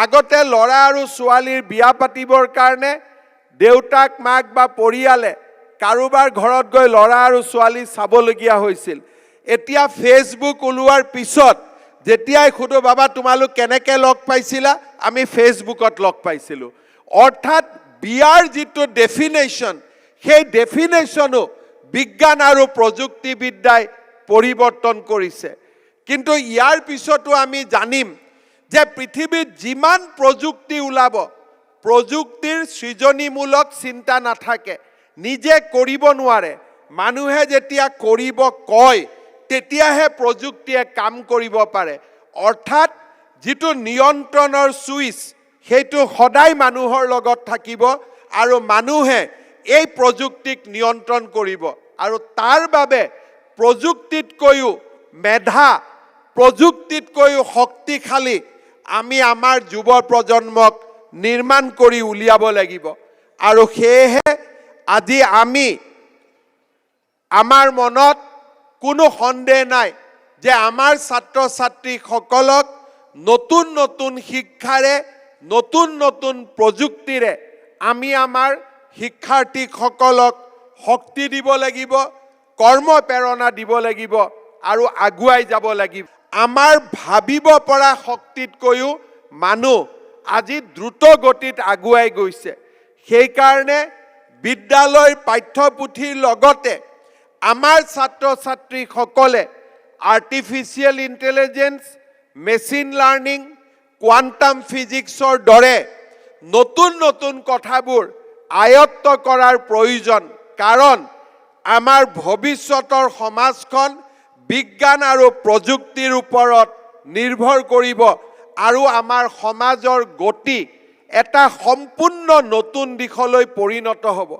আগতে ল'ৰা আৰু ছোৱালীৰ বিয়া পাতিবৰ কাৰণে দেউতাক মাক বা পৰিয়ালে কাৰোবাৰ ঘৰত গৈ ল'ৰা আৰু ছোৱালী চাবলগীয়া হৈছিল। এতিয়া ফেচবুক ওলোৱাৰ পিছত যেতিয়াই সুধো বাবা তোমালোক কেনেকৈ লগ পাইছিলা, আমি ফেচবুকত লগ পাইছিলোঁ। অৰ্থাৎ বিয়াৰ যিটো ডেফিনেশ্যন, সেই ডেফিনেশ্যনো বিজ্ঞান আৰু প্ৰযুক্তিবিদ্যাই পৰিৱৰ্তন কৰিছে। কিন্তু ইয়াৰ পিছতো আমি জানিম যে পৃথিৱীত যিমান প্ৰযুক্তি ওলাব, প্ৰযুক্তিৰ সৃজনীমূলক চিন্তা নাথাকে, নিজে কৰিব নোৱাৰে। মানুহে যেতিয়া কৰিব কয় তেতিয়াহে প্ৰযুক্তিয়ে কাম কৰিব পাৰে। অৰ্থাৎ যিটো নিয়ন্ত্ৰণৰ ছুইচ সেইটো সদায় মানুহৰ লগত থাকিব আৰু মানুহে এই প্ৰযুক্তিক নিয়ন্ত্ৰণ কৰিব। আৰু তাৰ বাবে প্ৰযুক্তিতকৈও মেধা, প্ৰযুক্তিতকৈও শক্তিশালী আমি আমাৰ যুৱ প্ৰজন্মক নিৰ্মাণ কৰি উলিয়াব লাগিব। আৰু সেয়েহে আজি আমাৰ মনত কোনো সন্দেহ নাই যে আমাৰ ছাত্ৰ ছাত্ৰীসকলক নতুন নতুন শিক্ষাৰে, নতুন নতুন প্ৰযুক্তিৰে আমি আমাৰ শিক্ষাৰ্থীসকলক শক্তি দিব লাগিব, কৰ্মপ্ৰেৰণা দিব লাগিব আৰু আগুৱাই যাব লাগিব। আমাৰ ভাবিব পৰা শক্তিতকৈও মানুহ আজি দ্ৰুত গতিত আগুৱাই গৈছে। সেইকাৰণে বিদ্যালয়ৰ পাঠ্যপুথিৰ লগতে আমাৰ ছাত্ৰ ছাত্ৰীসকলে artificial intelligence, machine learning, quantum ফিজিক্সৰ দৰে নতুন নতুন কথাবোৰ আয়ত্ত কৰাৰ প্ৰয়োজন। কাৰণ আমাৰ ভৱিষ্যতৰ সমাজখন বিজ্ঞান আৰু প্ৰযুক্তিৰ ওপৰত নিৰ্ভৰ কৰিব আৰু আমাৰ সমাজৰ গতি এটা সম্পূৰ্ণ নতুন দিশলৈ পৰিণত হ'ব।